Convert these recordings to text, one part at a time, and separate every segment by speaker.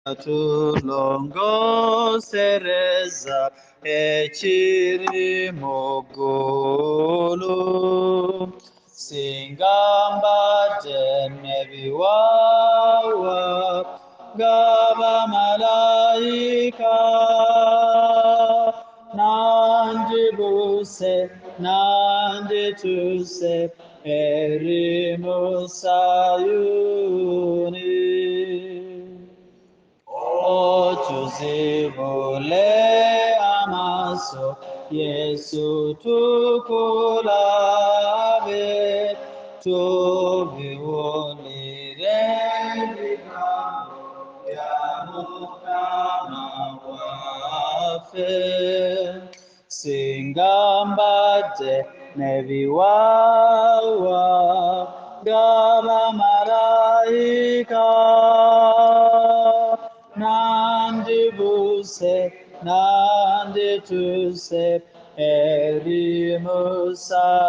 Speaker 1: tulongosereza ekiri mu ggulu singa nebiwawa ng'abamalayika nandituse eri mu Sayuni. Tuzibule amaaso Yesu tukulabe, tubiwulire ebigambo bya Mukama waffe. Singa mbadde nebiwawa ng'abamalayika nandituse eri mu Sayuni.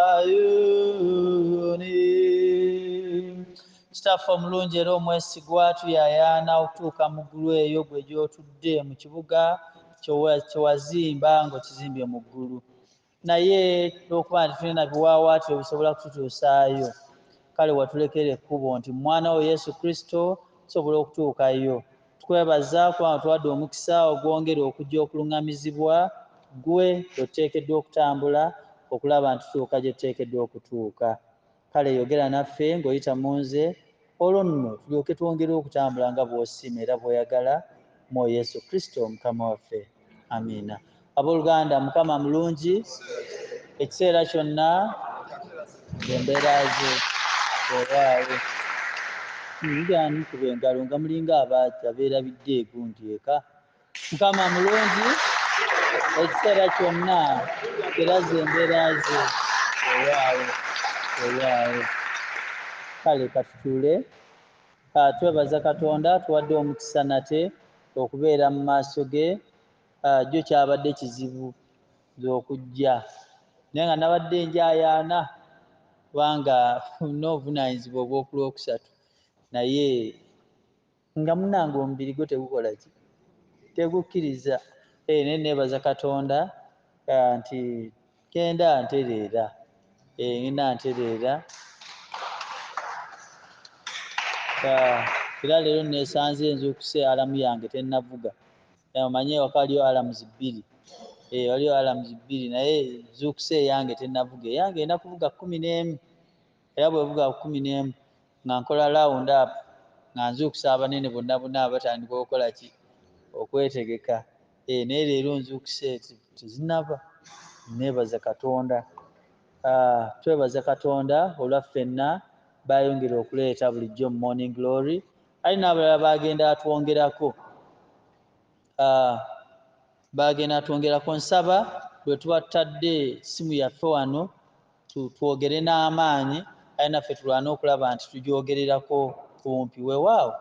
Speaker 1: Kitaffe omulungi era omwesigwa tuyayaana okutuuka mu ggulu eyo gwe gy'otudde mu kibuga kyewazimba ng'okizimbye mu ggulu, naye olwokuba nti tulina biwawaatiro bisobola kututuusaayo, kale watulekera ekkubo nti mwana wo Yesu Kristo tusobola okutuukayo. Tukwebaza kubanga tuwadde omukisa ogwongera okujja okuluŋŋamizibwa gwe oteekeddwa okutambula okulaba nti tutuuka gye tuteekeddwa okutuuka. Kale yogera naffe ng'oyita mu nze, olwo nno tulyoke twongere okutambula nga bw'osiima era bw'oyagala mu Yesu Kristo Mukama waffe. Amiina. Abooluganda, Mukama mulungi ekiseera kyonna, embeera ze ewaawe. Mujani kuba engalo nga mulinga abeerabidde egundi eka. Mukama mulungi ekiseera kyonna, era ze embeera ze ewaawe. Kale katutuule. Twebaza Katonda tuwadde omukisa nate okubeera mu maaso ge. Jjo kyabadde kizibu okujja, naye nga nabadde njayaana kubanga n'obuvunaanyizibwa obw'okulwokusatu, naye nga munnange omubiri gwo tegukola ki, tegukkiriza. Naye neebaza Katonda nti genda ntereera, era leero neesanze nzuukuse alamu yange tennavuga. Omanye waka waliyo alamuzi bbiri, waliyo alamuzi bbiri, naye nzuukuse eyange tennavuga. Eyange enda kuvuga 11, era bwevuga 11 nga nkola round up nga nzuukusa abanene bonna batandika okukola ki, okwetegeka. Naye leero nzuukuse tezinnava. Neebaza Katonda. Twebaza Katonda olwa ffenna bayongera okuleeta bulijjo mu Morning Glory. Ali n'abalala bagenda atwongerako, nsaba bwe tuba tutadde essimu yaffe wano twogere n'amaanyi, ali naffe tulwane okulaba nti tugyogererako kumpi weewaawo,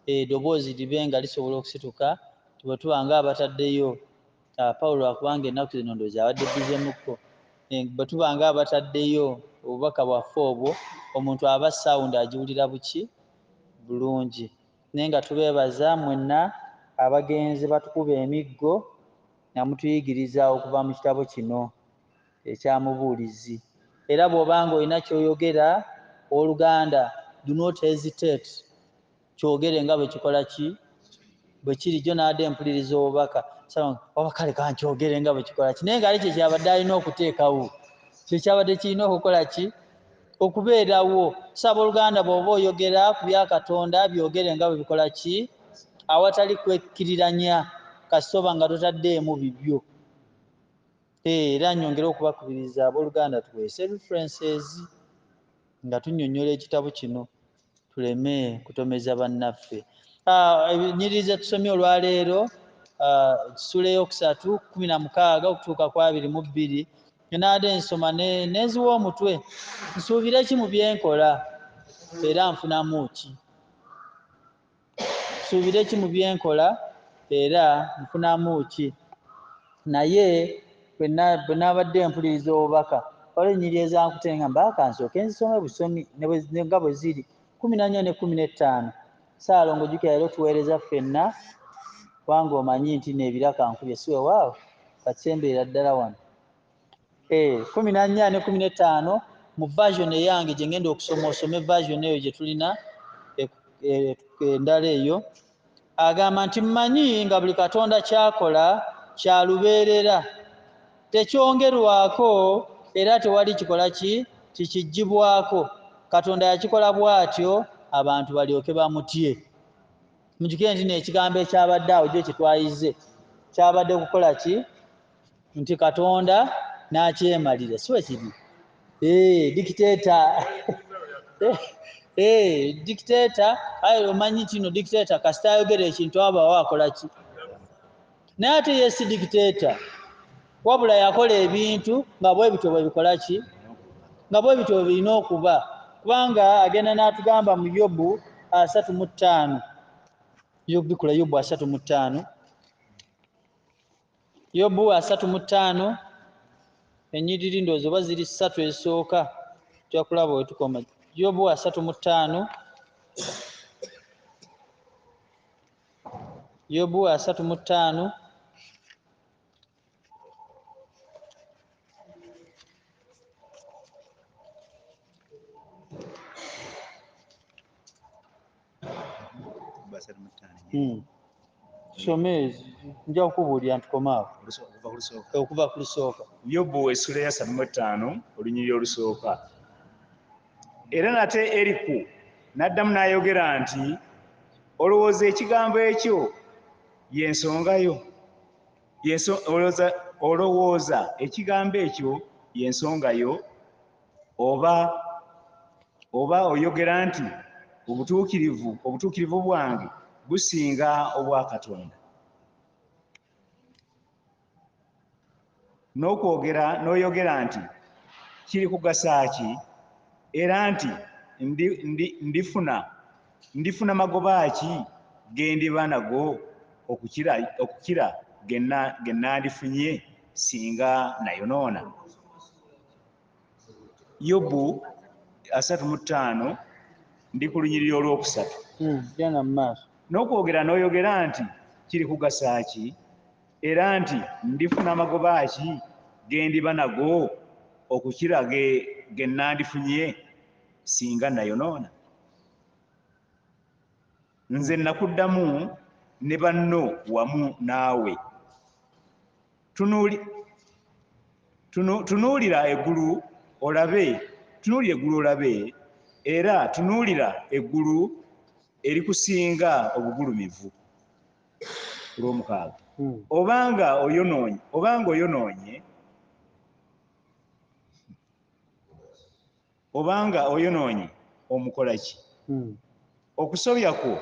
Speaker 1: eddoboozi libe nga lisobola okusituka bwe tuba nga abataddeyo. Pawulo akubanga ennaku zino ndowooza abadde ddizemukko. Bwe tuba nga abataddeyo obubaka bwaffe obwo, omuntu aba sawundi agiwulira bulungi. Naye nga tubeebaza mwenna abagenzi batukuba emiggo nga mutuyigiriza okuva mu kitabo kino ekyamubuulizi. Era bw'obanga olina ky'oyogera owooluganda, do not hesitate, kyogere nga bwe kikola ki, bwe kiri. Jjo n'adde mpuliriza obubaka kale kankyogere nga bwe kikola ki, naye nga ali kye kyabadde alina okuteekawo, kye kyabadde kirina okukola ki, okubeerawo. Saba oluganda bw'oba oyogera ku bya Katonda byogere nga bwe bikola ki, awatali kwekkiriranya kasitoba nga totaddeemu bibyo. Era nnyongera okubakubiriza abooluganda tuweese references nga tunnyonnyola ekitabo kino tuleme kutomeza bannaffe. Ennyiriri tusomye olwaleero Ssuula eyokusatu 16 okutuuka ku 22. Naadde nsoma nenziwa omutwe, nsuubire ki mu bye nkola era nfunamu ki? Nsuubire ki mu bye nkola era nfunamu ki? Naye bwe naabadde mpuliriza obubaka, waliwo ennyiriri ezankutenga mbaaka nsooke nzisome busoni nga bwe ziri 14 ne 15. Ssaalongo jjukira leero tuweereza ffenna kubanga omanyi nti n'ebiraka nkubye si weewaawo katsembeera ddala wano 14 ne 15 mu version eyange gye ngenda okusoma osome version eyo gye tulina endala eyo agamba nti mmanyi nga buli Katonda kyakola kya lubeerera tekyongerwako era tewali kikola tikijjibwako. Katonda yakikola bw'atyo abantu balyoke bamutye. Mujjukire nti n'ekigambo ekyabadde awo gyo kyetwayize kyabadde kukola ki nti Katonda n'akyemalira si bwe kiri dictator dictator ayi omanyi kino dictator kasita ayogera ekintu aba akola ki naye ate ye si dictator wabula yakola ebintu nga bwe bityo bwe bikola ki nga bwe bityo birina okuba kubanga agenda n'atugamba mu Yobu 35 bikula Yobu 35 Yobu 35 ennyiriri ndowooza oba ziri 3 ezisooka tujja kulaba we tukoma. Yobu 35 Yobu 35 Shomezi nja kukubuulira ntukomaawo okuva ku lusooka.
Speaker 2: Yobu essula ya 35 olunyiriri olusooka. Era nate Eriku n'addamu n'ayogera nti olowooza ekigambo ekyo y'ensongayo olowooza ekigambo ekyo y'ensongayo oba oyogera nti obutuukirivu bwange businga obwa Katonda. N'oyogera nti kiri kugasa ki era nti ndifuna magoba ki ge ndiba nago okukira ge nandifunye singa nayonoona. Yobu 35 ndi ku lunyiriri olwokusatu. N'oyogera nti kiri kugasa ki era nti ndifuna magoba ki ge ndiba nago okukira ge nandifunye singa nayonoona. Nze nakuddamu ne banno wamu naawe tunuulira eggulu olabe era tunuulira eggulu erikusinga obugulumivu. Olw'omukaaga. Obanga oyonoonye omukola ki? Okusobya kwo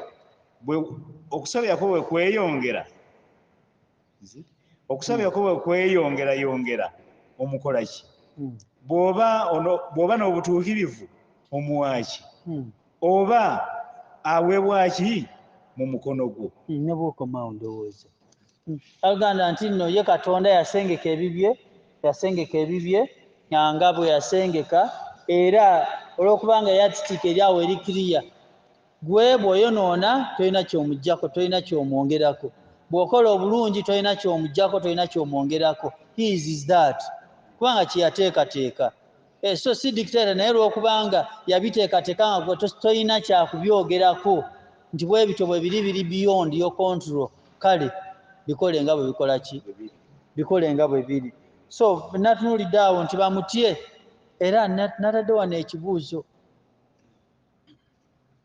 Speaker 2: bwe kweyongera yongera omukola ki? Bw'oba n'obutuukirivu omuwaaki oba aweebwa ki mu mukono gwo?
Speaker 1: Ne bw'okomaawo ndowooza agamba nti nno ye Katonda yasengeka ebibye nga bwe yasengeka era olw'okubanga yatitiika eri awo eri kiriya gwe bw'oyonoona tolina ky'omuggyako tolina ky'omwongerako bw'okola obulungi tolina ky'omuggyako tolina ky'omwongerako. He is that kubanga kye yateekateeka so si dictator naye lw'okubanga yabiteekateeka nga tolina kyakubyogerako nti bwe bityo bwe biri beyond your control kale bikole nga bwe bikola ki bikole nga bwe biri. So natunuulidde awo nti bamutye era natadde wano ekibuuzo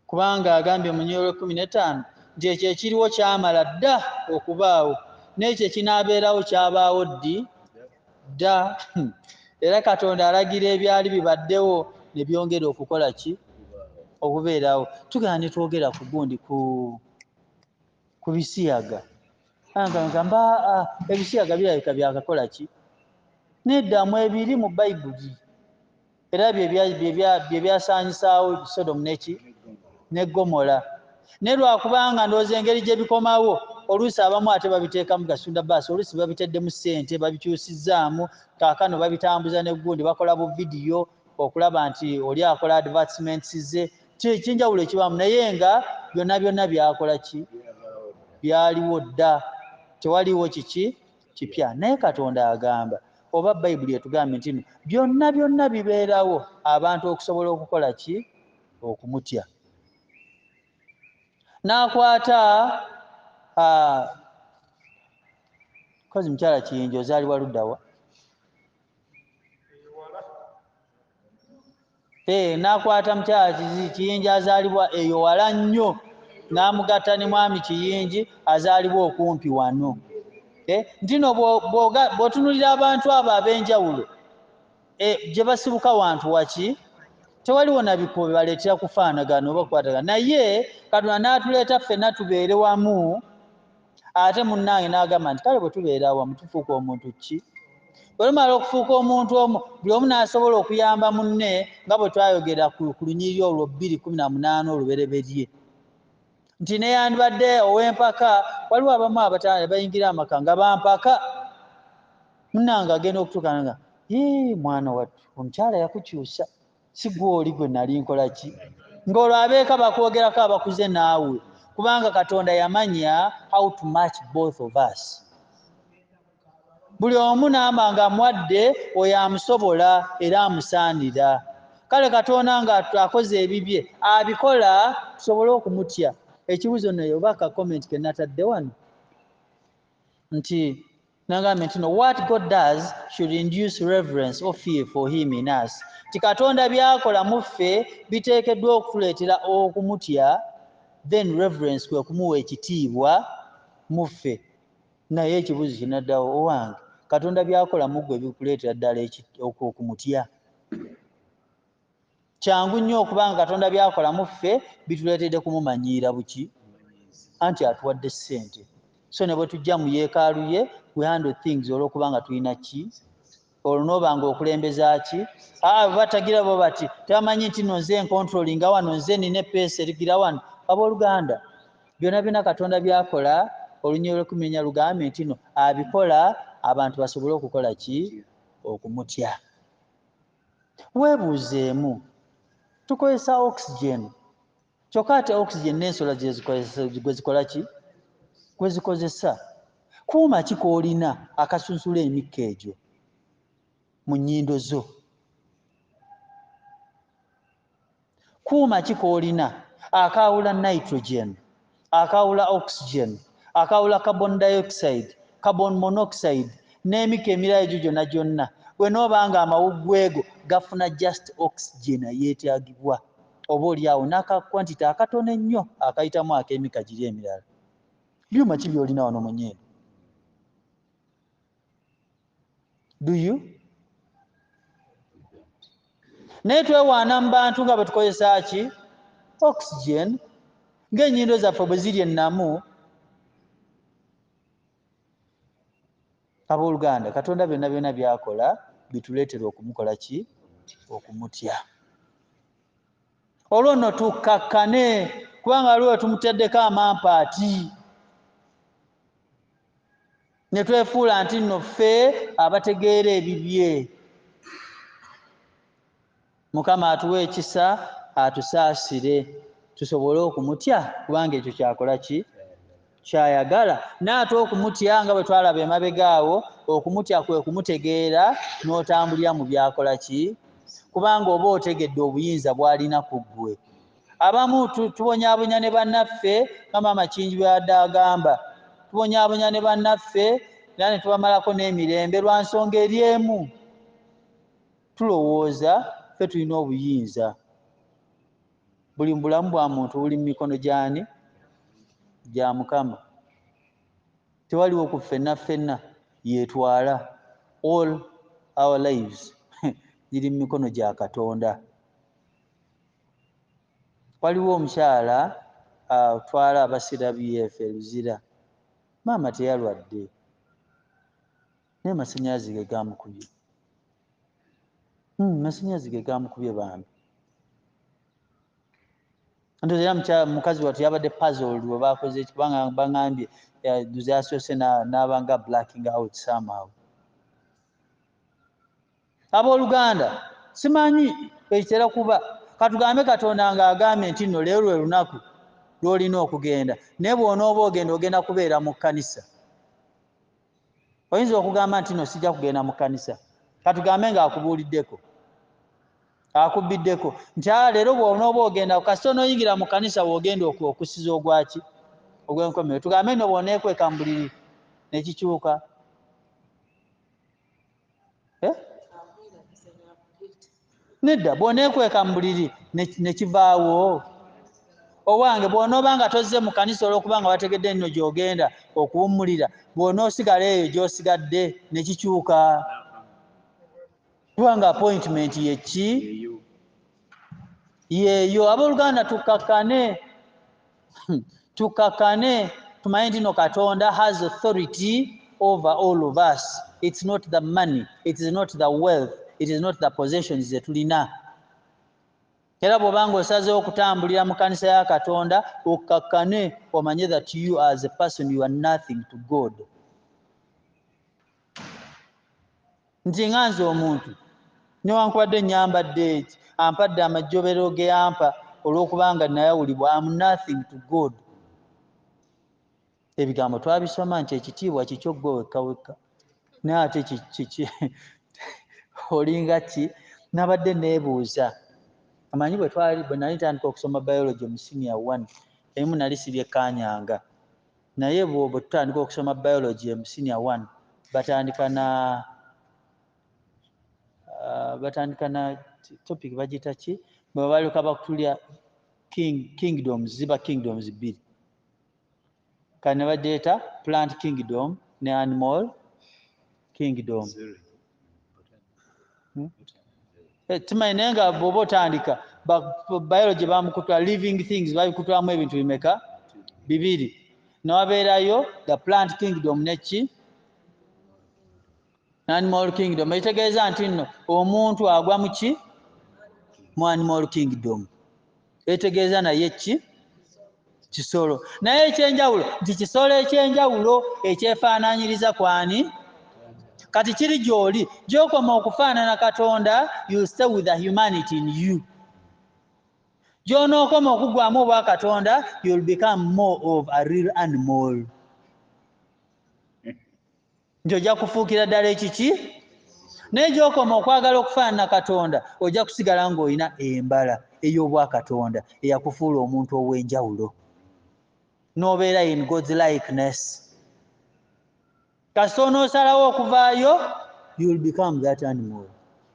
Speaker 1: kubanga agambye mu nnyiriri 15 nti ekyo ekiriwo kyamala dda okubaawo n'ekyo ekinaabeerawo kyabaawo dda era Katonda alagira ebyali bibaddewo ne byongera okukola ki okubeerawo. Tugenda ne twogera ku gundi ku bisiyaga ngamba ebisiyaga birabika byakakola ki neddamu ebiri mu Bayibuli era bye byasaanyisaawo Sodomu ne Gomora naye lwakubanga ndowooza engeri gye bikomawo oluusi abamu ate babiteekamu gasunda baasi oluusi babiteddemu ssente babikyusizzaamu kaakano babitambuza n'eggundi bakola bu vidiyo okulaba nti oli akola advertisements ze kinjawulo ekibamu naye nga byonna byakola ki byaliwo dda tewaliwo kiki kipya naye Katonda agamba oba Bayibuli etugambye nti byonna bibeerawo abantu okusobola okukola ki okumutya n'akwata kozi mukyala Kiyinja ozaalibwa luddawa n'akwata mukyala Kiyinja azaalibwa eyo wala nnyo n'amugatta ne mwami Kiyinji azaalibwa okumpi wano ntino bw'otunulira abantu abo ab'enjawulo gye basibuka wantu waki tewaliwo nabiko baleetera kufaanagana oba kukwatagana naye Katonda n'atuleeta ffenna tubeere wamu ate munnange n'agamba nti kale bwe tubeera wamu tufuuka omuntu ki bwe tumala okufuuka omuntu omu buli omu n'asobola okuyamba munne nga bwe twayogera ku lunyiriri olwo 2:18 olubereberye nti neyandibadde ow'empaka waliwo abamu bayingira amaka nga bampaka munnange agenda okutuukana mwana wattu omukyala yakukyusa si gw'oli gwe nali nkola ki ng'olwo abeeka bakwogerako abakuze naawe kubanga Katonda yamanya how to match both of us buli omu n'amba nga mwadde oyo amusobola era amusaanira kale Katonda nga akoze ebibye abikola tusobole okumutya ekibuzo naye oba akakomenti ke natadde wano nti nagambye nti what God does should induce reverence or fear for him in us ti Katonda byakola mu ffe biteekeddwa okutuleetera okumutya then reverence kwe kumuwa ekitiibwa mu ffe naye ekibuzo kinaddawo owange Katonda byakola mu ggwe bikuleetera ddala okumutya kyangu nnyo okubanga Katonda byakola mu ffe bituleetedde kumumanyiira buki anti atuwadde ssente so ne bwe tujja mu yeekaalu ye we handle things olw'okubanga tulina ki olunobanga okulembeza ki batagira bo bati tebamanyi nti nonze nkontrolinga wano nze nina epeesa erigira wano abooluganda byonna Katonda byakola olunyiriri lw'ekumenya lugambye nti no abikola abantu basobole okukola ki okumutya weebuuzeemu tukozesa oxygen kyokka ate oxygen n'ensolo gwe zikola ki gwe zikozesa kuuma ki koolina akasunsula emikka egyo mu nnyindo zo kuuma ki koolina akawula nitrogen akawula oxygen akawula carbon dioxide carbon monoxide n'emikka emirala egyo gyonna bwe noobanga amawuggwe ego gafuna just oxygen yeetaagibwa oba oli awo n'akakwantita akatono ennyo akayitamu ak'emikka giri emirala byuma ki byolina wano mu nnyindo naye twewaana mu bantu nga bwe tukozesa ki oxygen ng'ennyindo zaffe bwe ziri ennamu abooluganda Katonda byonna byakola bituleetera okumukola ki okumutya olwo nno tukkakkane kubanga waliwo tumutaddeko amampaati ne twefuula nti nno ffe abategeera ebibye Mukama atuwa ekisa atusaasire tusobole okumutya kubanga ekyo kyakola ki kyayagala n'ate okumutya nga bwe twalaba emabega awo okumutya kwe kumutegeera n'otambulira mu byakola ki kubanga oba otegedde obuyinza bw'alina ku ggwe abamu tubonyaabonya ne bannaffe nga Maama Kingi bw'adde agamba tubonyaabonya ne bannaffe era ne tubamalako n'emirembe lwa nsonga eri emu tulowooza ffe tulina obuyinza buli mu bulamu bwa muntu buli mu mikono gy'ani gya Mukama tewaliwo ku ffenna yeetwala all our lives ziri mu mikono gya Katonda waliwo omukyala atwala abasira BF Luzira maama teyalwadde naye masannyalaze ge gaamukubye masannyalaze ge gaamukubye bambi ntoera mukazi wattu yabadde puzzle lwe bakoze ekibanga baŋambye yasoose n'abanga blacking out somehow abooluganda simanyi ekitera kuba katugambe Katonda ng'agambye nti nno leero lwe lunaku lw'olina okugenda naye bw'onooba ogenda kubeera mu kkanisa, oyinza okugamba nti nno sijja kugenda mu kkanisa, katugambe ng'akubuuliddeko akubbiddeko nti leero bw'onooba ogenda kasita onooyingira mu kkanisa w'ogenda okusiza ogwaki ogw'enkomerero, tugambe nno bw'oneekweka mu buliri ne kikyuka nedda bw'oneekweka mu buliri ne kivaawo. Owange bw'onooba nga tozze mu kkanisa olw'okuba nga bategedde nno gy'ogenda okuwummulira, bw'onoosigala eyo gy'osigadde ne kikyuka. Kubanga appointment ye ki? Yeeyo. Abooluganda tukakkane tumanye nti no Katonda has authority over all of us. It's not the money, it is not the wealth, it is not the possessions ze tulina. Era bw'obanga osazeewo okutambulira mu kkanisa ya Katonda okkakkane omanye that you as a person you are nothing to God. Nti nga nze omuntu newankubadde nyambadde eki ampadde amajjobero ge yampa olw'okubanga nayawulibwa, am nothing to God. Ebigambo twabisoma nti ekitiibwa kikyo ggwe wekka wekka, naye ate olinga ki? Nabadde neebuuza, amanyi bwe nali tandika okusoma biology mu senior 1 emu nali siryekkaanyanga, naye bwe tutandika okusoma biology mu senior 1 batandika na topic bagita ki? Bwe balyoka bakutulya kingdoms, ziba kingdoms bbiri, kale ne bagyeta plant kingdom ne animal kingdom. Tumanyi naye nga bw'oba otandika biology bamukutula living things babikutulamu ebintu bimeka? Bibiri. Newabeerayo the plant kingdom neki? Animal kingdom. Ekitegeeza nti nno omuntu agwa mu ki? Mu animal kingdom. Ekitegeeza naye ki? Kisolo. Naye ekyenjawulo nti kisolo ekyenjawulo ekyefaanaanyiriza kwani? Kati kiri gy'oli gy'okoma okufaanana Katonda, you stay with the humanity in you. Gy'onookoma okuggwamu obwa Katonda, you'll become more of a real animal. Nj'ojja kufuukira ddala ekiki? Naye gy'okoma okwagala okufaanana Katonda, ojja kusigala ng'olina embala ey'obwakatonda eyakufuula omuntu ow'enjawulo, n'obeera in God's likeness. Kasita onoosalawo okuvaayo, you'll become that animal.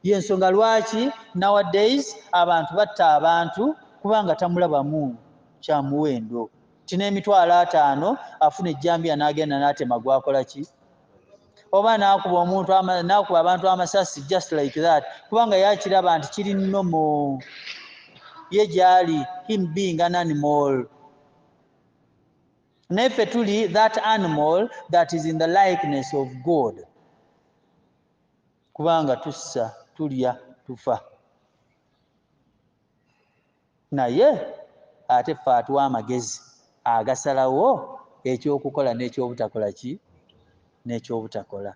Speaker 1: Y'ensonga lwaki nowadays abantu batta abantu kubanga tamulabamu kya muwendo. Tina emitwalo 5 afuna ejjambiya n'agenda n'atema gwakola ki? Oba n'akuba abantu amasasi just like that kubanga yakiraba nti kiri nnomo ye gy'ali, him being an animal. Neffe tuli that animal that is in the likeness of God. Kubanga tussa, tulya, tufa. Naye ate ffe atuwa amagezi agasalawo ekyokukola n'ekyobutakola ki? N'ekyobutakola.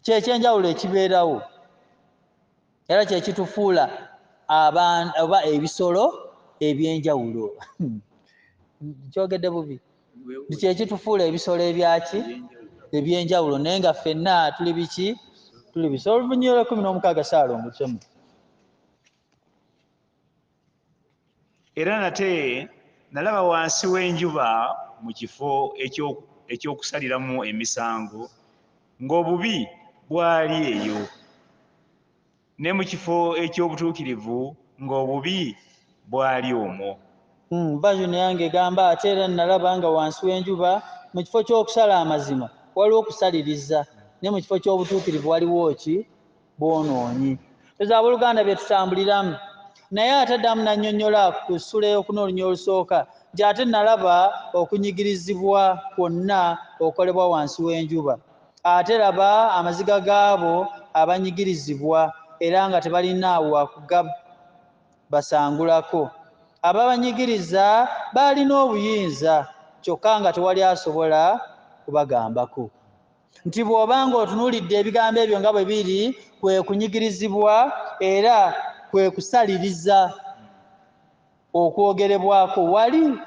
Speaker 1: Kyekyenjawulo ekibeerawo era kyekitufuula oba ebisolo ebyenjawulo. Kyogedde bubi. Kyekitufuula ebisolo ebyaki? Ebyenjawulo, naye nga ffenna tuli biki? Tuli bisolo. Oluvannyuma lwa 16 Saalongo kusoma.
Speaker 2: Era nate nalaba wansi w'enjuba mu kifo ekyokusaliramu emisango ng'obubi bwali eyo, ne mu kifo eky'obutuukirivu ng'obubi bwali omwo.
Speaker 1: Version yange egamba ate era nalaba nga wansi w'enjuba mu kifo ky'okusala amazima waliwo okusaliriza, ne mu kifo ky'obutuukirivu waliwo ki? Bwonoonyi. Ezo abooluganda bye tutambuliramu. Naye ate ddamu nannyonnyola ku ssula ey'okuna olunya olusooka nti ate nalaba okunyigirizibwa kwonna okukolebwa wansi w'enjuba. Ate laba amaziga gaabo abanyigirizibwa era nga tebalina wakugabasangulako. Ababanyigiriza baalina obuyinza kyokka nga tewali asobola kubagambako. Nti bw'obanga otunuulidde ebigambo ebyo nga bwe biri, kwe kunyigirizibwa era kwe kusaliriza. okwogerebwako wali.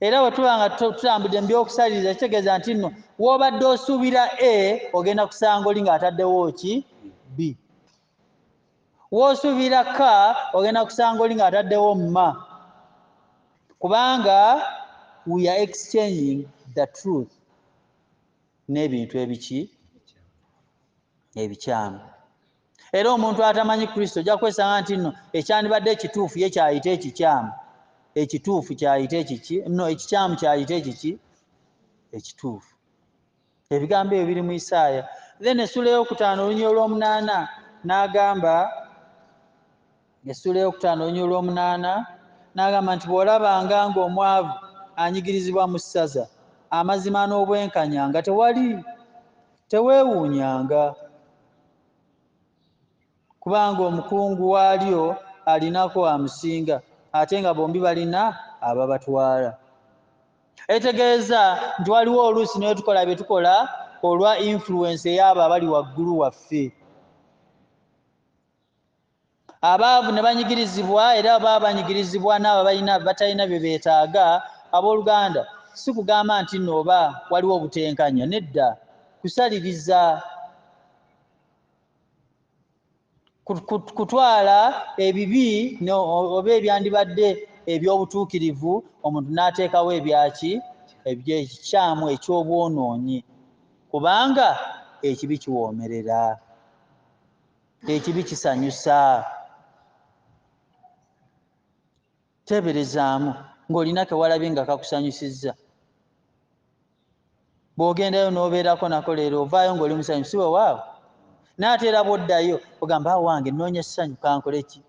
Speaker 1: Era bwe tuba nga tutambudde mu by'okusaliriza kitegeeza nti nno w'obadde osuubira A ogenda kusanga oli ng'ataddewo ki B. W'osuubira K ogenda kusanga oli ng'ataddewo M. Kubanga we are exchanging the truth n'ebintu ebikyamu. Era omuntu atamanyi Kristo ojja kwesanga nti nno ekyandibadde ekituufu ye kyayita ekikyamu, ekituufu kyayita ekiki, no ekikyamu kyayita ekiki ekituufu. Ebigambo ebyo biri mu Isaaya. Then essula ey'okutaano olunyiriri olw'omunaana n'agamba, essula ey'okutaano olunyiriri olw'omunaana n'agamba nti bw'olabanga ng'omwavu anyigirizibwa mu ssaza, amazima n'obwenkanya nga tewali, teweewuunyanga, kubanga omukungu waalyo alinako amusinga, ate nga bombi balina ababatwala. Etegeeza nti waliwo oluusi ne tukola bye tukola olwa influence ey'abo abali waggulu waffe. Abaavu ne banyigirizibwa, era baba banyigirizibwa n'abo batalina bye beetaaga. Abooluganda, si kugamba nti nno oba waliwo obutenkanya, nedda, kusaliriza, kutwala ebibi oba ebyandibadde eby'obutuukirivu omuntu n'ateekawo ebyekikyamu eky'obwonoonyi, kubanga ekibi kiwoomerera, ekibi kisanyusa. Teeberezaamu ng'olina kewalabye nga kakusanyusizza. Bw'ogendayo n'obeerako nako leero ovaayo ng'oli musanyufu, si weewaawo. N'ate era bw'oddayo ogamba awo wange nnoonya essanyu kankole ki?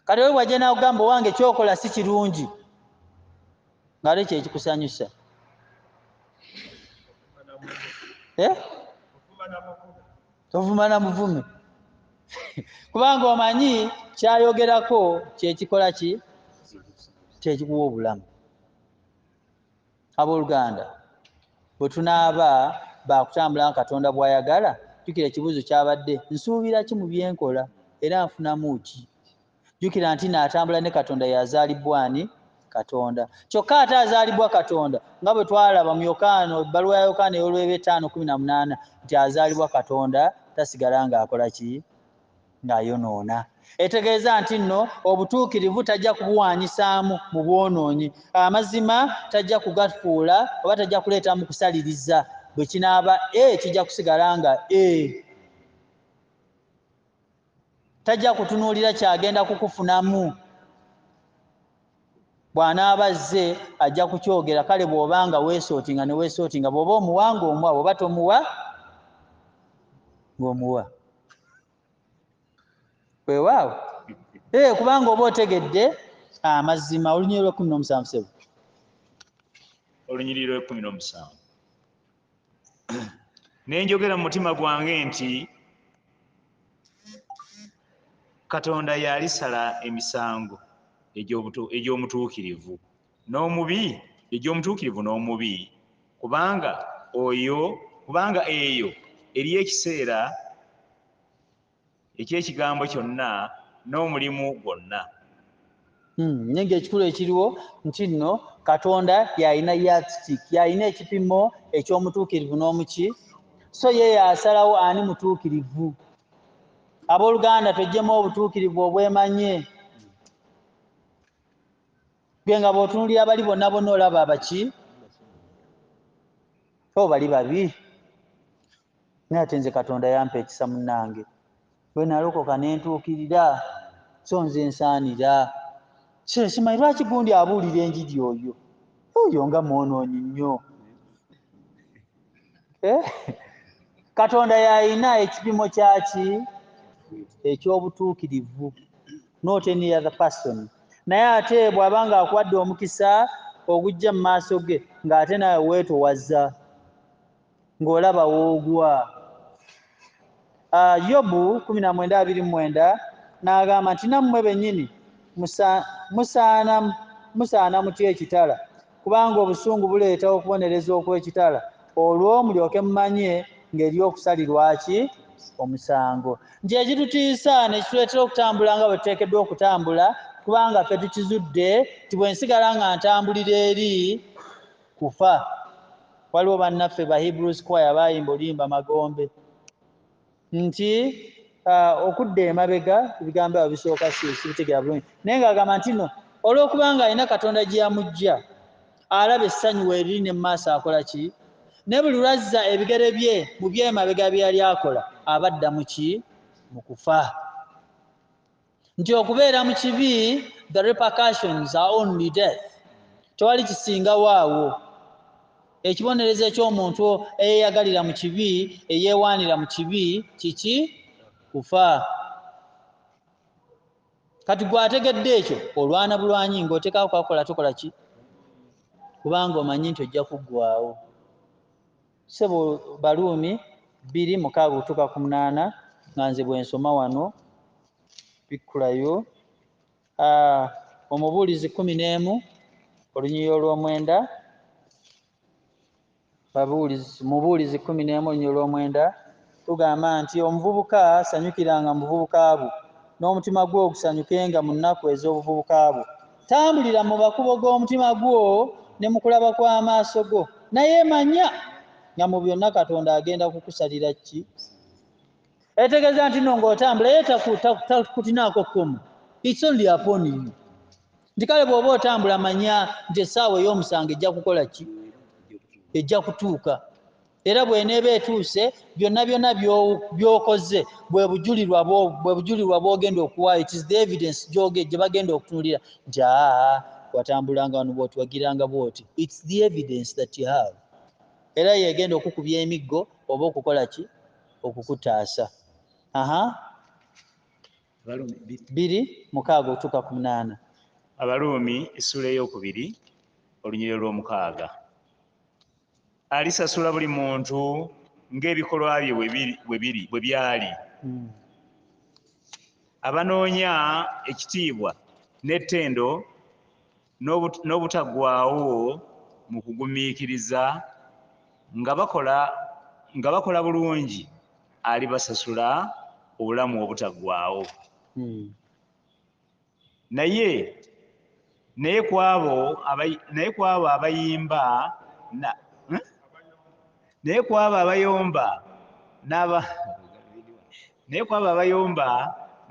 Speaker 1: Kati oli bw'ajja n'akugamba wange kyokola si kirungi, ng'ate kye kikusanyusa. Ovuma na muvume. Kubanga omanyi kyayogerako kyekikola ki? Kyekikuwa obulamu. Abooluganda, bwe tunaaba baakutambula nga Katonda bw'ayagala, jjukira ekibuuzo kyabadde nsuubira ki mu bye nkola era nfunamu ki? Jjukira nti n'atambula ne Katonda yazaalibwa ani? Katonda. Kyokka ate azaalibwa Katonda nga bwe twalaba mu Yokaana, ebbaluwa ya Yokaana ey'olwebe 5:18 nti azaalibwa Katonda tasigala ng'akola ki? Ng'ayonoona. Etegeeza nti nno obutuukirivu tajja kubuwaanyisaamu mu bwonoonyi, amazima tajja kugafuula oba tajja kuleetamu kusaliriza. Bwe kinaaba kijja kusigala nga tajja kutunuulira kyagenda kukufunamu. Bw'anaaba azze ajja kukyogera. Kale bw'obanga weesootinga ne weesootinga, bw'oba omuwa ng'omuwa, bw'oba tomuwa ng'omuwa. Weewaawo. Kubanga oba otegedde amazima. Olunyiriri lw'17.
Speaker 2: Olunyiriri lw'17. Ne njogera mu mutima gwange nti Katonda y'alisala emisango egy'omutuukirivu n'omubi, kubanga eyo eriyo ekiseera eky'ekigambo kyonna n'omulimu gwonna.
Speaker 1: Naye ng'ekikulu ekiriwo nti nno Katonda y'alina yardstick, y'alina ekipimo eky'omutuukirivu n'omuki, so ye yasalawo ani mutuukirivu. Abooluganda, tweggyemu obutuukirivu obwemanye. Gwe nga bw'otunuulira bali bonna olaba abaki? So bali babi. Naye ate nze Katonda yampa ekisa munnange. Bwe nalokoka ne ntuukirira, so nze nsaanira. Simanyi lwaki gundi abuulira enjiri oyo nga mwonoonyi nnyo. Katonda y'alina ekipimo kyaki eky'obutuukirivu, not any other person. Naye ate bw'aba ng'akuwadde omukisa ogujja mu maaso ge ng'ate nawe weetowaza ng'olaba woogwa. Yobu 19:29 n'agamba nti nammwe bennyini musaana mutya ekitala, kubanga obusungu buleeta okubonereza okw'ekitala, olwo mulyoke mumanye ng'eri okusalirwa ki? Omusango. Nti ekitutiisa ne kituleetera okutambula nga bwe tuteekeddwa okutambula, kubanga ffe tukizudde ti bwe nsigala nga ntambulira eri kufa. Waliwo bannaffe ba Hebrews choir bayimba olimba magombe nti okudda emabega ebigambo ebyo bisooka sibitegeera bulungi naye ng'agamba nti no olw'okubanga alina Katonda gye yamugya alaba essanyu weriri ne mu maaso akola ki ne buli lwazza ebigere bye mu byemabega bye yali akola abadda mu ki mu kufa. Nti okubeera mu kibi the repercussions are only death. Tewali kisingawo awo. Ekibonerezo eky'omuntu eyeeyagalira mu kibi eyeewaanira mu kibi kiki kufa. Kati gwategedde ekyo olwana bulwanyi ng'oteekawo kakola tokola ki kubanga omanyi nti ojja kuggwaawo. Ssebo Baluumi 2:6-8 nga nze bwe nsoma wano bikkulayo. Omubuulizi 11 olunyiriri olw'omwenda. Mubuulizi 11 olunyiriri olw'omwenda tugamba nti omuvubuka asanyukiranga mu buvubuka bwe n'omutima gwo ogusanyukenga mu nnaku ez'obuvubuka bwo. Tambulira mu makubo g'omutima gwo ne mu kulaba kw'amaaso go naye manya nga mu byonna Katonda agenda kukusalira ki. Etegeeza nti no ng'otambula ye takutinaako kkomo. It's only upon you. Nti kale bw'oba otambula manya nti essaawa ey'omusango ejja kukola ki ejja kutuuka era bw'eneeba etuuse byonna by'okoze bwe bujulirwa bw'ogenda okuwaayo. It is the evidence gye bagenda okutunulira nti watambulanga wano bw'oti wagiranga bw'oti. It's the evidence that you have. Era yegenda okukubya emiggo oba okukola ki okukutaasa. 2:6-8.
Speaker 2: Abaluumi essula ey'okubiri olunyiriri olw'omukaaga. Alisasula buli muntu ng'ebikolwa bye bwe byali. Abanoonya ekitiibwa n'ettendo n'obutaggwaawo mu kugumiikiriza nga bakola bulungi alibasasula obulamu obutaggwaawo. naye kwabo abayimba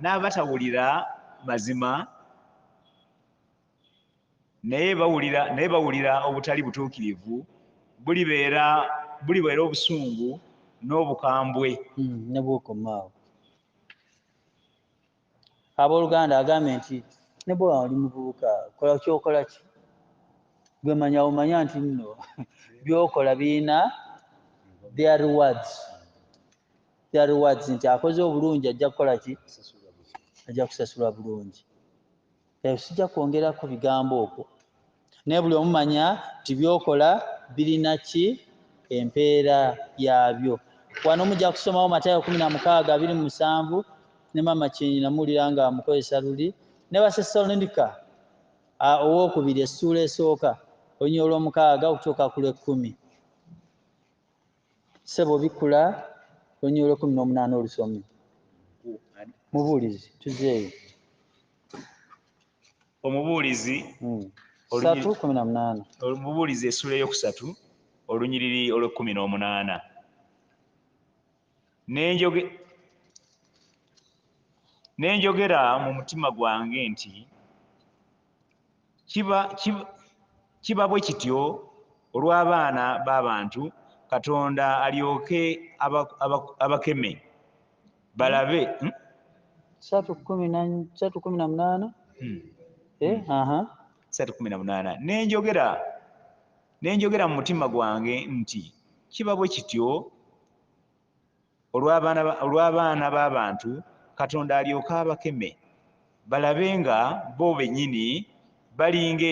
Speaker 2: n'abatawulira mazima naye bawulira obutali butuukirivu bulibeera obusungu n'obukambwe
Speaker 1: ne bw'okomaawo. Abooluganda agambye nti ne bwe wali muvubuka kola kyokola ki gwe manya omanya nti nno byokola birina their rewards nti akoze obulungi ajja kukola ki ajja kusasula bulungi. Sijja kwongerako bigambo okwo naye buli omumanya nti byokola birina ki empeera yaabyo. Wano mujja kusomawo Matayo 16:27 ne mama Kinyi namuwulira nga amukozesa luli ne Basessaloniika owookubiri essuula esooka olunyiriri olw'omukaaga okutuuka ku lw'ekkumi. Ssebo bikkula olunyiriri olw'18 olusomye. Mubuulizi tuzeeyo.
Speaker 2: Omubuulizi
Speaker 1: 3:18.
Speaker 2: Omubuulizi essula ey'okusatu olunyiriri olw'18. Nenjogera mu mutima gwange nti kiba bwe kityo olw'abaana b'abantu Katonda alyoke abakeme balabe.
Speaker 1: 3:18.
Speaker 2: 3:18. Nenjogera mu mutima gwange nti kiba bwe kityo olw'abaana b'abantu Katonda alyoke abakeme balabe nga bo bennyini balinga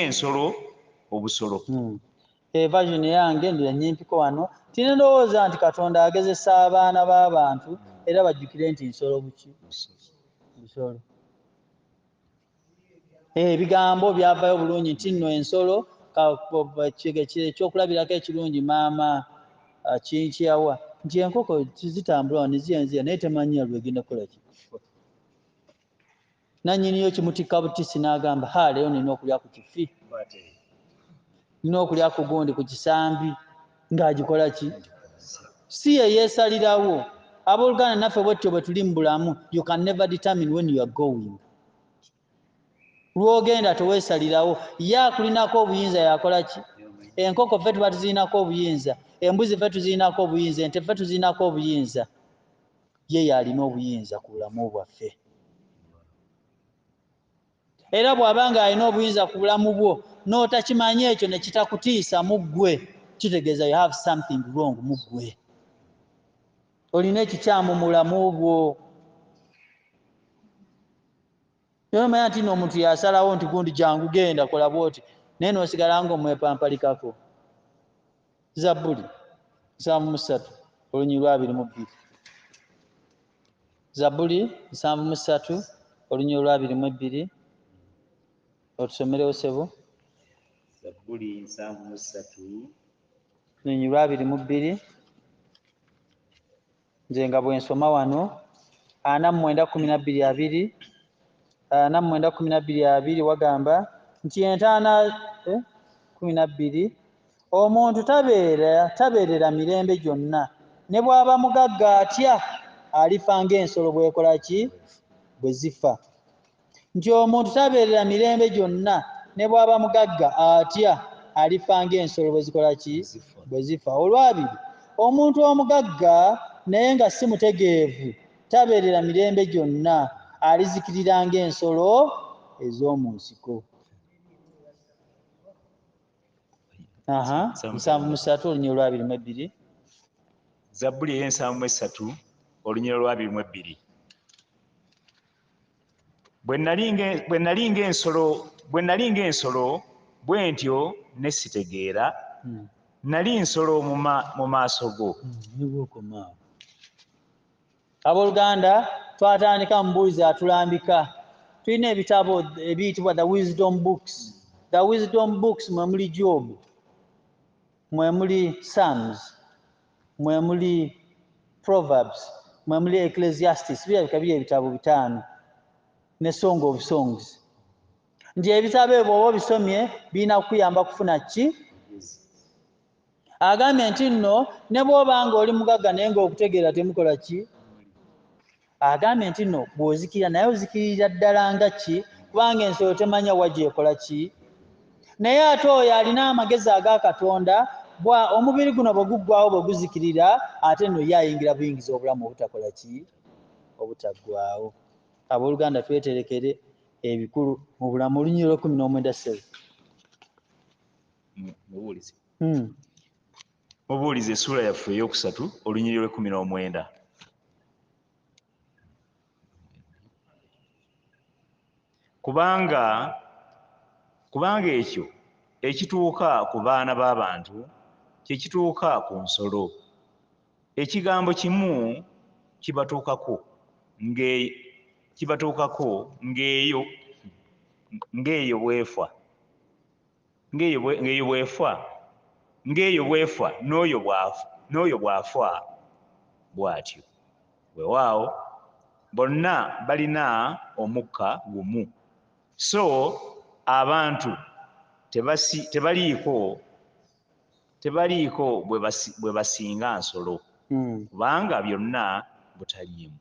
Speaker 2: ensolo obusolo.
Speaker 1: Version yange ndira nyimpiko wano tinendowooza nti Katonda agezesa abaana b'abantu era bajjukire nti nsolo buki nsolo. Ebigambo byavayo bulungi nti nno ensolo ekyokulabirako ekirungi maama kinkyawa nti enkoko zitambula ne ziyanziya naye temanya lwegenda kukola ki. nannyiniyo kimutikka butisi n'agamba leero nina okulya ku kifi, nina okulya ku gundi ku kisambi, ng'agikola ki? Si ye yeesalirawo. Abooluganda naffe bwetyo bwe tuli mu bulamu, you can never determine when you are going. Lw'ogenda teweesalirawo, ye akulinako obuyinza yakola ki? Enkoko ffe tuba tuzirinako obuyinza, embuzi ffe tuzirinako obuyinza, ente ffe tuzirinako obuyinza. Ye yalina obuyinza ku bulamu bwaffe. Era bw'abanga alina obuyinza ku bulamu bwo n'otakimanyi ekyo ne kitakutiisa mu ggwe, kitegeeza you have something wrong mu ggwe. Olina ekikyamu mu bulamu bwo. Yomanya nti n'omuntu yasalawo nti gundi jangu genda kola bwoti, naye n'osigala ng'omwepampalikako. Zabbuli 73 olunyiriri 22. Zabbuli 73 olunyiriri 22. Otusomerewo ssebo.
Speaker 2: Zabbuli 73
Speaker 1: olunyiriri 22. Nze nga bwe nsoma wano 49:12 49:12 wagamba nti entaana 12 omuntu tabeerera mirembe gyonna, ne bw'aba mugagga atya alifa ng'ensolo bw'ekola ki? Bwe zifa. Nti omuntu tabeerera mirembe gyonna, ne bw'aba mugagga atya alifa ng'ensolo bwe zikola ki? Bwe zifa. Olwabiri, omuntu omugagga naye nga si mutegeevu tabeerera mirembe gyonna, alizikirira ng'ensolo ez'omu nsiko. 73 olunyiriri 22.
Speaker 2: Zabbuli 73 olunyiriri 22. Bwe nali ng'ensolo bwe ntyo ne sitegeera, nali nsolo mu maaso go.
Speaker 1: Abooluganda twatandika mu mbuuzi atulambika. Tulina ebitabo ebiyitibwa the wisdom books. The wisdom books mwe muli Job, mwe muli Psalms, mwe muli Proverbs, mwe muli Ecclesiastes. Birabika biri ebitabo 5 ne Song of Songs. Nti ebitabo ebyo oba bisomye birina kukuyamba kufuna ki? Agambye nti nno ne bw'oba nga oli mugagga naye ng'okutegeera temukola ki? Agambye nti nno bw'ozikirira naye ozikirira ddala nga ki? Kubanga ensolo temanya wagi ekola ki? Naye ate oyo alina amagezi aga Katonda, omubiri guno bwe guggwawo bwe guzikirira, ate nno ye ayingira buyingiza obulamu obutakola ki? Obutaggwawo. Abooluganda tweterekere ebikulu mu bulamu. Olunyiriri 19.
Speaker 2: Mubuulize essuula yaffe ey'okusatu olunyiriri 19. Kubanga ekyo ekituuka ku baana b'abantu kye kituuka ku nsolo. Ekigambo kimu kibatuukako ng'eyo bw'efa n'oyo bw'afa bw'atyo. Weewaawo bonna balina omukka gumu, so abantu tebaliiko bwe basinga nsolo, kubanga byonna butaliimu.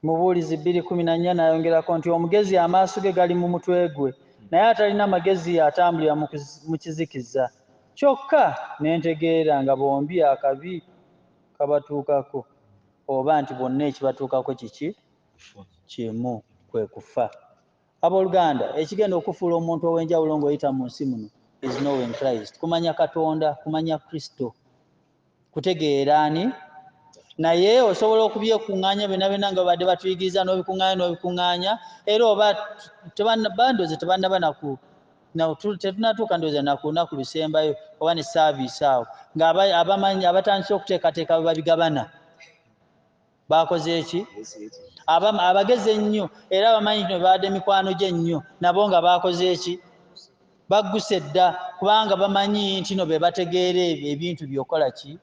Speaker 1: Mubuulizi 2:14 n'ayongerako nti omugezi amaaso ge gali mu mutwe gwe, naye atalina magezi atambulira mu kizikiza. Kyokka ne ntegeera nga bombi akabi kabatuukako, oba nti bonna ekibatuukako kiki? Kimu, kwe kufa. Abooluganda, ekigenda okufuula omuntu ow'enjawulo ng'oyita mu nsi muno is knowing Christ. Kumanya Katonda, kumanya Kristo, kutegeera ani. Naye osobola okubyekuŋŋaanya byonna nga badde batuyigiriza n'obikuŋŋaanya, era oba bandoze tebannaba tetunatuuka ndoza na ku lunaku lusembayo oba ne saaviisi awo ng'abamanyi abatandise okuteekateeka bwe babigabana bakoze eki? Abagezi ennyo era abamanyi nti babadde mikwano gye ennyo nabo nga bakoze eki? Bagguse dda, kubanga bamanyi nti no be bategeera ebintu by'okola ki?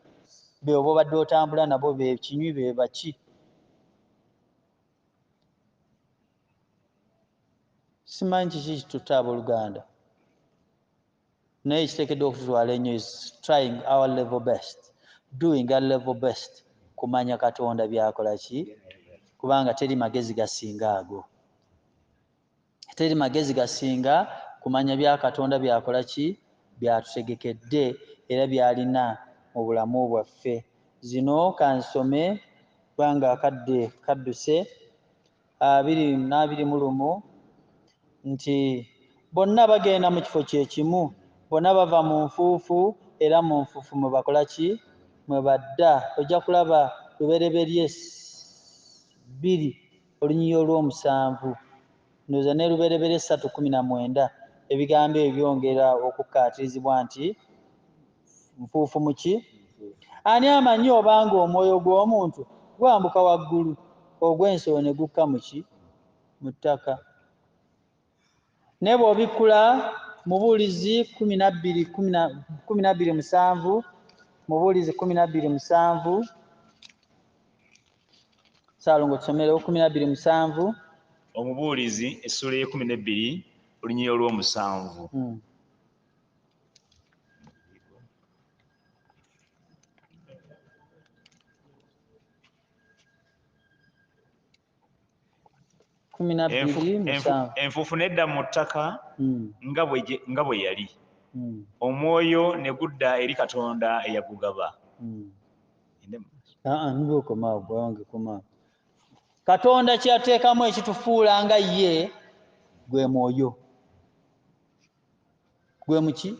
Speaker 1: Byoba obadde otambula nabo be kinywi be baki. simanyi kiki kitutta abooluganda naye ekiteekeddwa okututwala ennyo is trying our level best, doing our level best kumanya Katonda byakola ki, kubanga teri magezi gasinga ago, teri magezi gasinga kumanya bya Katonda byakola ki, byatutegekedde era byalina mu bulamu bwaffe. Zino kansome kubanga akadde kadduse 22 nti bonna bagenda mu kifo kyekimu, bonna bava mu nfuufu era mu nfuufu mwe bakola ki, mwe badda. Ojja kulaba Lubereberye 2 Olunyiriri olw'omusanvu ndowooza ne Lubereberye 3:19 ebigambo ebyongera okukkaatirizibwa nti nfuufu muki. Ani amanyi obanga omwoyo gw'omuntu gwambuka waggulu ogw'ensolo ne gukka muki, mu ttaka. Ne bw'obikkula Mubuulizi 12:7 Mubuulizi 12:7 Saalongo tusomerewo 12:7
Speaker 2: Omubuulizi essula ye 12 Olunyiriri olw'omusanvu. Enfuufu nedda mu ttaka nga bwe yali, omwoyo ne gudda eri Katonda eyagugaba.
Speaker 1: Katonda kye yateekamu ekitufuula nga ye gwe mwoyo, gwe muki,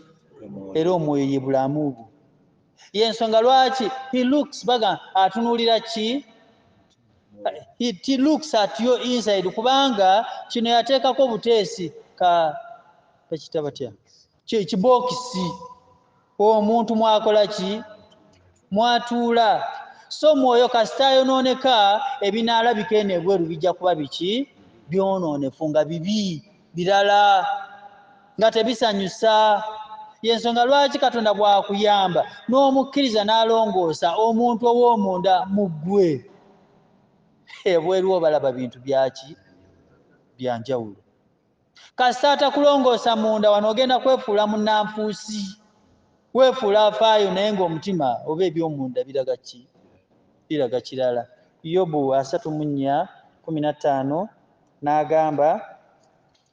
Speaker 1: era omwoyo ye bulamu bwo. Y'ensonga lwaki he looks baga atunuulira ki, he looks at your inside, kubanga kino yateekako buteesi kakita batya kibokisi omuntu mwakola ki, mwatuula. So mwoyo kasita ayonooneka ebinaalabika eno ebweru bijja kuba biki, byonoonefu nga bibi birala nga tebisanyusa. Y'ensonga lwaki Katonda bw'akuyamba n'omukkiriza n'alongoosa omuntu ow'omunda mu ggwe, ebweru obalaba bintu byaki, byanjawulo. Kasita atakulongoosa munda wano ogenda kwefuula munnanfuusi, weefuula afaayo naye ng'omutima oba eby'omunda biraga ki, biraga kirala. Yobu 34:15 n'agamba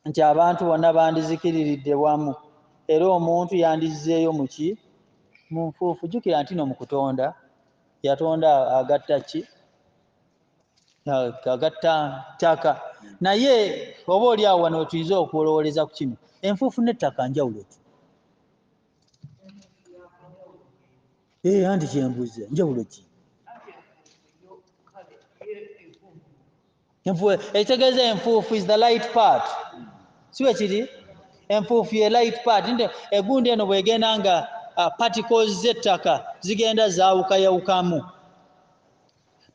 Speaker 1: nti abantu bonna bandizikiriridde wamu era omuntu yandizzeeyo muki, mu nfuufu. Jjukira nti no mu kutonda yatonda agatta ki, agatta ttaka. Naye oba oli awo wano tuyinza okwolowoleza ku kino, enfuufu n'ettaka njawulo ki? Anti kyembuuza njawulo ki? Ekitegeeza enfuufu is the light part, si bwe kiri? Enfuufu ye light part. Nti egundi eno bw'egenda nga particles z'ettaka zigenda zaawukayawukamu,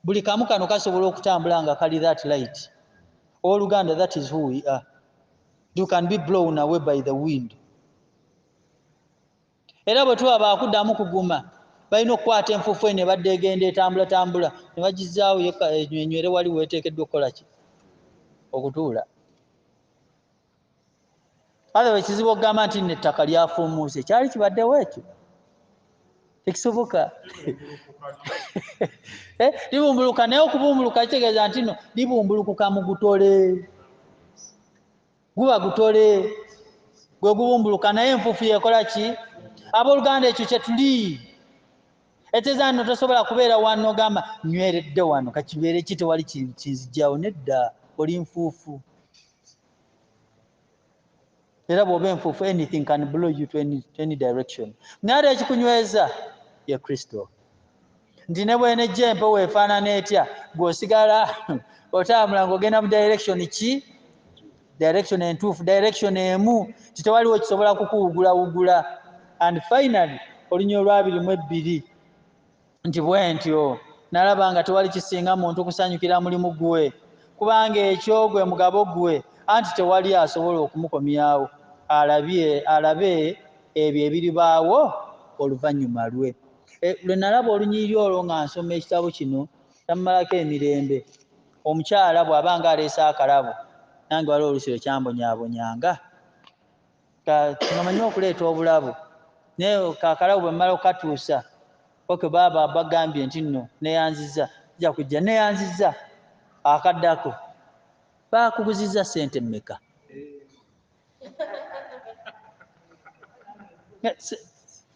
Speaker 1: buli kamu kano kasobola okutambula nga kali that light. Oluganda, that is who we are. You can be blown away by the wind. Era bwe tuba baakuddamu kuguma balina okukwata enfuufu eno ebadde egenda etambula ne bagizaawo enywere wali weeteekeddwa okukola ki, okutuula. Kale ekizibu okugamba nti n'ettaka lyafuumuuse kyali kibaddewo ekyo, tekisoboka. Libumbuluka, naye okubumbuluka kitegeeza nti no libumbulukuka mu gutole, guba gutole gwe gubumbuluka, naye enfuufu yekola ki? Abooluganda ekyo kye tuli. Etegeeza nno tosobola kubeera wano ogamba nyweredde wano kakibeere ki tewali kinzijjawo, nedda oli nfuufu. Era bw'oba enfuufu anything can blow you to any direction. Naye ekikunyweza ye Kristo. Nti ne bw'enejja empewo efaanana etya, gw'osigala otambula ng'ogenda mu direction ki, direction entuufu, direction emu, titewaliwo kisobola kukuwugulawugula. And finally Olunyiriri 22 nti bwe ntyo nalaba nga tewali kisinga muntu kusanyukira mulimu gwe, kubanga ekyo gwe mugabo gwe, anti tewali asobola okumukomyawo alabe ebyo ebiribaawo oluvannyuma lwe. Lwe nalaba olunyiriri olwo nga nsoma ekitabo kino tammalako emirembe, omukyala bw'aba nga aleese akalabo nange waliwo oluusi kyambonyaabonyanga ngamanyi okuleeta obulabu naye kakalabo bwe mmala okukatuusa oke baaba bagambye nti nno neyanziza jja kujja neyanziza akaddako baakuguzizza ssente mmeka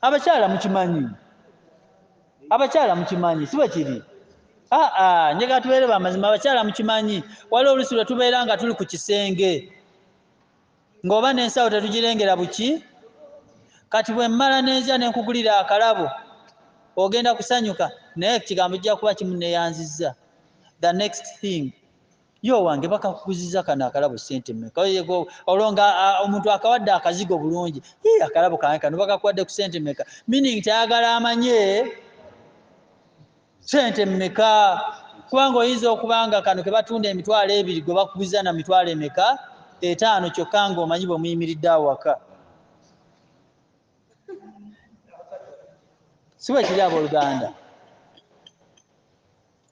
Speaker 1: abakyala mukimanyi si bwe kiri njagala tubeere bamazima abakyala mukimanyi waliwo oluusi lwe tubeera nga tuli ku kisenge ng'oba n'ensawo tetugirengera buki kati bwe mmala nenzya nenkugulira akalabo ogenda kusanyuka naye ekigambo kijja kuba kimuneyanzizza the next thing yo wange bakakuguziza kano akalabo ssente mmeka olwo nga omuntu akawadde akazigo bulungi akalabo kange kano bakakuwadde ku ssente mmeka meaning tayagala amanye ssente mmeka kubanga oyinza okubanga kano ke batunda emitwalo 2 gwe bakuguziza na mitwalo emeka 5 kyokka ng'omanyi bwe muyimiridde awaka si bwe kiri abooluganda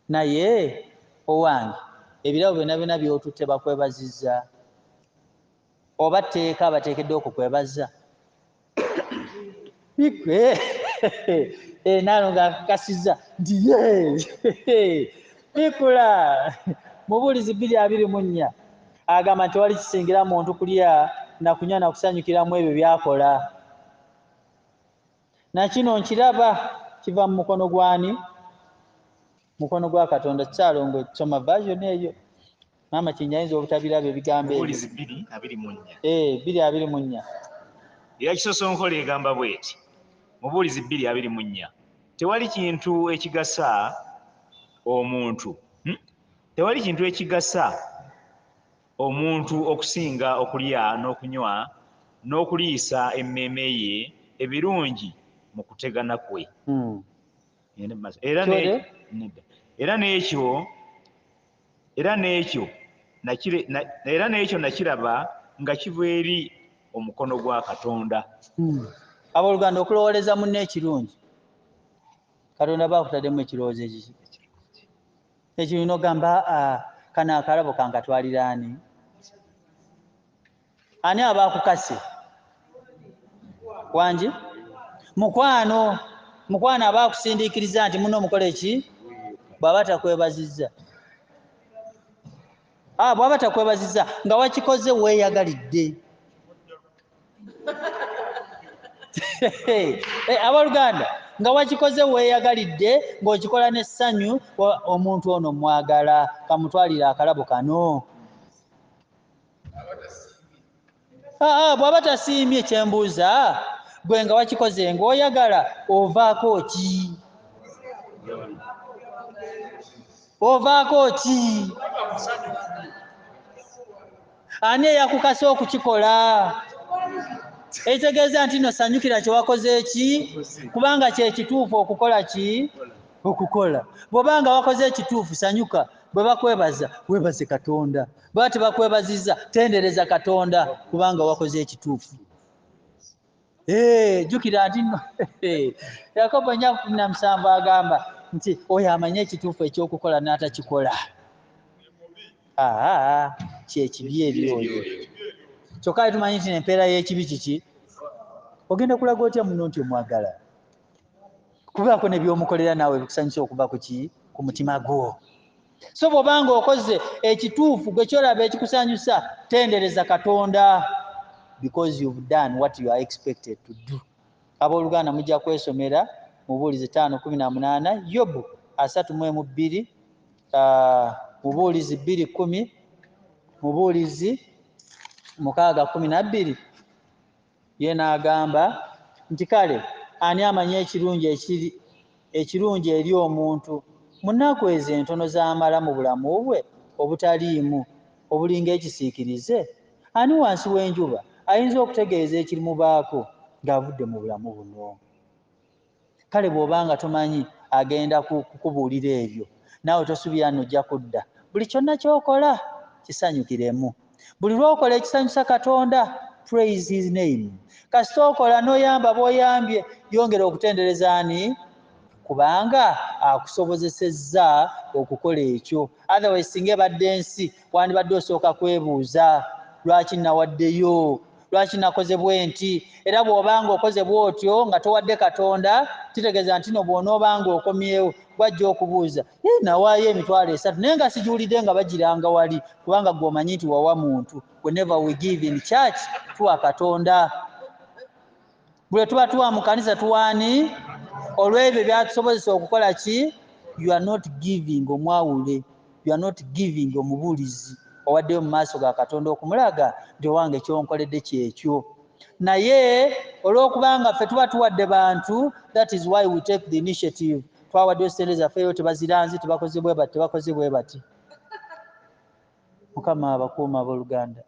Speaker 1: naye owange ebirabo byonna byonna by'otutte bakwebazizza oba tteeka abateekedde okukwebaza naano ng'akakasizza nti bikula Mubuulizi 2:24 agamba nti tewali kisingira muntu kulya na kunywa na kusanyukiramu ebyo byakola nakino nkiraba kiva mu mukono gwani mukono gwa Katonda kyalongo soma version eyo mama kinyayinza obutabiraba ebigambo ebyo
Speaker 2: Mubuulizi 2:24
Speaker 1: 2:24
Speaker 2: era Kisosonkole egamba bweti Mubuulizi 2:24 tewali kintu ekigasa omuntu okusinga okulya n'okunywa n'okuliisa emmeeme ye ebirungi mu kutegana kwe era n'ekyo nakiraba nga kiva eri omukono gwa Katonda.
Speaker 1: Abooluganda okulowooleza munne ekirungi Katonda baakutaddemu ekirowoozo ekirina ogamba kano akalabo kankatwalira ani abaakukase wangi mukwano abaakusindiikiriza nti muno omukola eki bw'aba takwebazizza nga wakikoze weeyagalidde abooluganda nga wakikoze weeyagalidde ng'okikola n'essanyu omuntu ono mwagala kamutwalire akalabo kano bw'aba tasiimye kyembuuza gwe nga wakikoze ng'oyagala ovaako ki ani eyakukasa okukikola ekitegeeza nti no sanyukira kyewakoze ki kubanga kyekituufu okukola ki okukola bw'obanga wakoze ekituufu sanyuka bwe bakwebaza weebaze Katonda bwe tebakwebazizza tendereza Katonda kubanga wakoze ekituufu jjukira nti no Yakobo 4:17 agamba nti oyo amanye ekituufu ekyokukola n'atakikola kyekibi ebyoyo kyokka tumanyi nti empeera y'ekibi kiki ogenda kulaga otya muno nti omwagala kubaako ne by'omukolera naawe bikusanyusa okuva ku mutima gwo so bw'obanga okoze ekituufu gwe kyolaba ekikusanyusa tendereza Katonda because you've done what you are expected to do. Abooluganda mujja kwesomera Mubuulizi 5:18 Yobu 32 Mubuulizi 2:10 Mubuulizi 6:12 ye n'agamba nti kale ani amanyi ekirungi eri omuntu mu nnaku ezo entono z'amala mu bulamu bwe obutaliimu obulinga ekisiikirize ani wansi w'enjuba ayinza okutegeeza ekirimubaako ng'avudde mu bulamu buno kale bw'obanga tomanyi agenda kukubuulira ebyo naawe tosubira nojja kudda buli kyonna ky'okola kisanyukiremu buli lw'okola ekisanyusa Katonda praise his name kasita okola n'oyamba bw'oyambye yongera okutendereza ani kubanga akusobozesezza okukola ekyo. Otherwise singa ebadde ensi wandibadde osooka kwebuuza lwaki nawaddeyo, lwaki nakoze bwe nti. Era bw'obanga okoze bw'otyo nga towadde Katonda kitegeeza nti no bw'onoobanga okomyewo gwajja okubuuza nawaayo emitwalo 3 naye nga sijuwulidde nga bagiranga wali, kubanga gw'omanyi nti wawa muntu. Whenever we give in church tuwa Katonda. Bwe tuba tuwa mu kanisa tuwaani olw'ebyo byatusobozesa okukola ki? You are not giving omwawule, you are not giving omubuulizi, owaddeyo mu maaso ga Katonda okumulaga nti owange kyonkoledde kyekyo. Naye olw'okubanga ffe tuba tuwadde bantu, that is why we take the initiative. Twawaddeyo ssente zaffeyo tebaziranzi, tebakoze bwe bati, tebakoze bwe bati. Mukama abakuuma abooluganda.